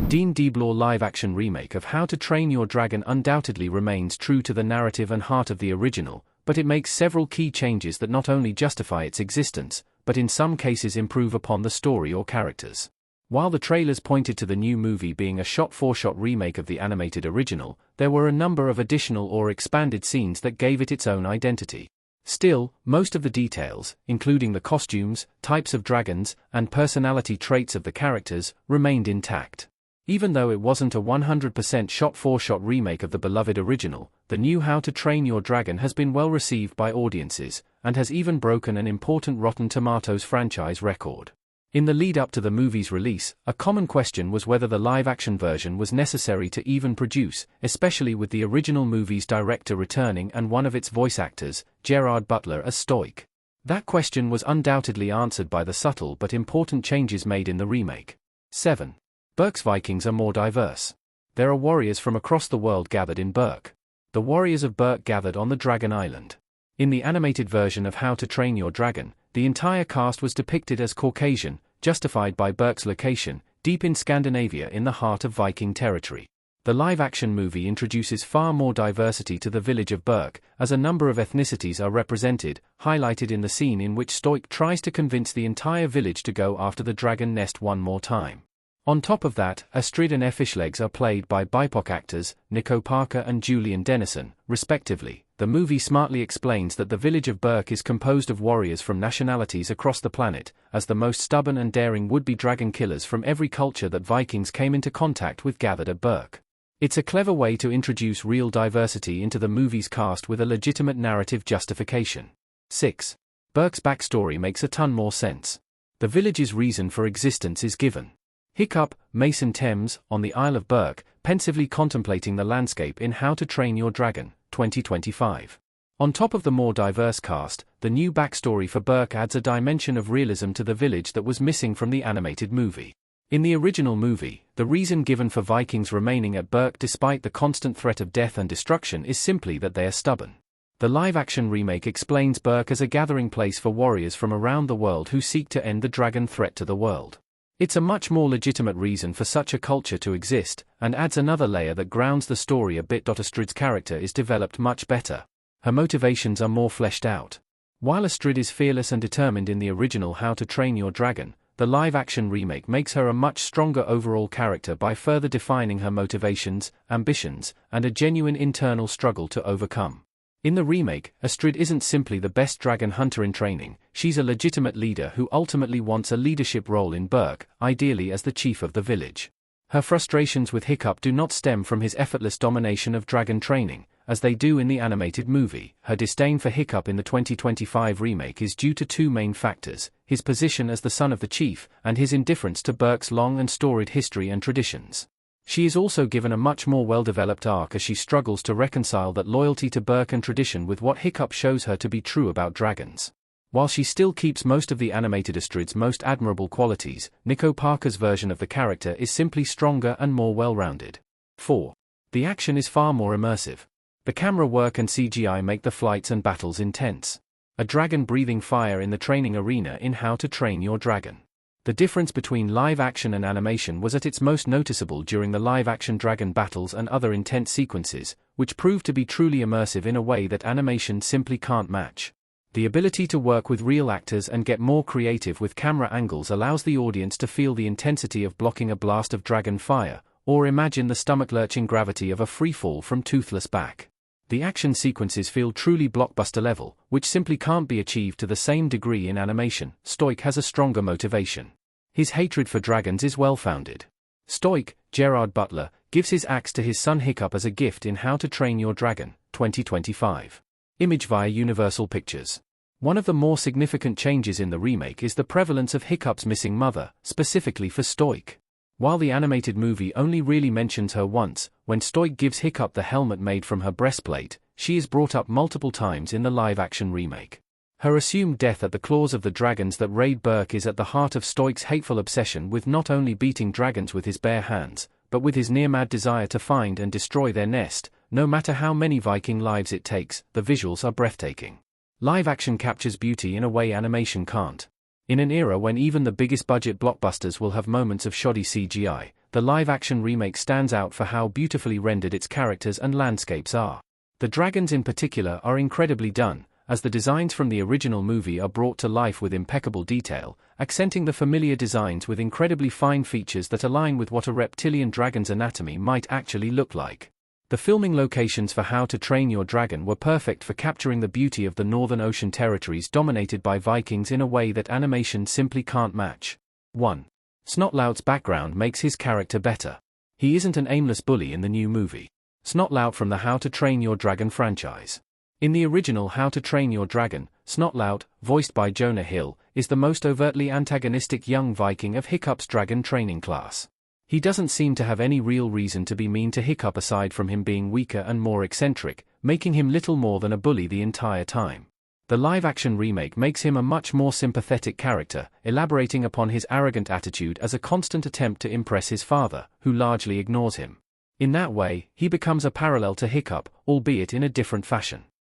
Dean DeBlaw live-action remake of How to Train Your Dragon undoubtedly remains true to the narrative and heart of the original, but it makes several key changes that not only justify its existence, but in some cases improve upon the story or characters. While the trailers pointed to the new movie being a shot-for-shot remake of the animated original, there were a number of additional or expanded scenes that gave it its own identity. Still, most of the details, including the costumes, types of dragons, and personality traits of the characters, remained intact. Even though it wasn't a 100% shot-for-shot remake of the beloved original, the new How to Train Your Dragon has been well received by audiences, and has even broken an important Rotten Tomatoes franchise record. In the lead-up to the movie's release, a common question was whether the live-action version was necessary to even produce, especially with the original movie's director returning and one of its voice actors, Gerard Butler, as Stoic. That question was undoubtedly answered by the subtle but important changes made in the remake. 7. Berk's Vikings are more diverse. There are warriors from across the world gathered in Berk. The warriors of Berk gathered on the Dragon Island. In the animated version of How to Train Your Dragon, the entire cast was depicted as Caucasian, justified by Berk's location, deep in Scandinavia in the heart of Viking territory. The live-action movie introduces far more diversity to the village of Berk, as a number of ethnicities are represented, highlighted in the scene in which Stoic tries to convince the entire village to go after the dragon nest one more time. On top of that, Astrid and Effishlegs are played by BIPOC actors, Nico Parker and Julian Dennison, respectively. The movie smartly explains that the village of Berk is composed of warriors from nationalities across the planet, as the most stubborn and daring would-be dragon killers from every culture that Vikings came into contact with gathered at Berk. It's a clever way to introduce real diversity into the movie's cast with a legitimate narrative justification. 6. Berk's backstory makes a ton more sense. The village's reason for existence is given. Hiccup, Mason Thames, on the Isle of Berk, pensively contemplating the landscape in How to Train Your Dragon, 2025. On top of the more diverse cast, the new backstory for Berk adds a dimension of realism to the village that was missing from the animated movie. In the original movie, the reason given for Vikings remaining at Berk despite the constant threat of death and destruction is simply that they are stubborn. The live-action remake explains Berk as a gathering place for warriors from around the world who seek to end the dragon threat to the world. It's a much more legitimate reason for such a culture to exist, and adds another layer that grounds the story a bit. Astrid's character is developed much better. Her motivations are more fleshed out. While Astrid is fearless and determined in the original How to Train Your Dragon, the live-action remake makes her a much stronger overall character by further defining her motivations, ambitions, and a genuine internal struggle to overcome. In the remake, Astrid isn't simply the best dragon hunter in training, she's a legitimate leader who ultimately wants a leadership role in Berk, ideally as the chief of the village. Her frustrations with Hiccup do not stem from his effortless domination of dragon training, as they do in the animated movie. Her disdain for Hiccup in the 2025 remake is due to two main factors: his position as the son of the chief, and his indifference to Berk's long and storied history and traditions. She is also given a much more well-developed arc as she struggles to reconcile that loyalty to Berk and tradition with what Hiccup shows her to be true about dragons. While she still keeps most of the animated Astrid's most admirable qualities, Nico Parker's version of the character is simply stronger and more well-rounded. 4. The action is far more immersive. The camera work and CGI make the flights and battles intense. A dragon breathing fire in the training arena in How to Train Your Dragon. The difference between live-action and animation was at its most noticeable during the live-action dragon battles and other intense sequences, which proved to be truly immersive in a way that animation simply can't match. The ability to work with real actors and get more creative with camera angles allows the audience to feel the intensity of blocking a blast of dragon fire, or imagine the stomach-lurching gravity of a freefall from Toothless Back. The action sequences feel truly blockbuster level, which simply can't be achieved to the same degree in animation. Stoic has a stronger motivation. His hatred for dragons is well-founded. Stoic, Gerard Butler, gives his axe to his son Hiccup as a gift in How to Train Your Dragon, 2025. Image via Universal Pictures. One of the more significant changes in the remake is the prevalence of Hiccup's missing mother, specifically for Stoic. While the animated movie only really mentions her once, when Stoic gives Hiccup the helmet made from her breastplate, she is brought up multiple times in the live-action remake. Her assumed death at the claws of the dragons that raid Berk is at the heart of Stoic's hateful obsession with not only beating dragons with his bare hands, but with his near-mad desire to find and destroy their nest, no matter how many Viking lives it takes. The visuals are breathtaking. Live-action captures beauty in a way animation can't. In an era when even the biggest budget blockbusters will have moments of shoddy CGI, the live-action remake stands out for how beautifully rendered its characters and landscapes are. The dragons in particular are incredibly done, as the designs from the original movie are brought to life with impeccable detail, accenting the familiar designs with incredibly fine features that align with what a reptilian dragon's anatomy might actually look like. The filming locations for How to Train Your Dragon were perfect for capturing the beauty of the Northern Ocean territories dominated by Vikings in a way that animation simply can't match. 1. Snotlout's background makes his character better. He isn't an aimless bully in the new movie. Snotlout from the How to Train Your Dragon franchise. In the original How to Train Your Dragon, Snotlout, voiced by Jonah Hill, is the most overtly antagonistic young Viking of Hiccup's dragon training class. He doesn't seem to have any real reason to be mean to Hiccup aside from him being weaker and more eccentric, making him little more than a bully the entire time. The live-action remake makes him a much more sympathetic character, elaborating upon his arrogant attitude as a constant attempt to impress his father, who largely ignores him. In that way, he becomes a parallel to Hiccup, albeit in a different fashion.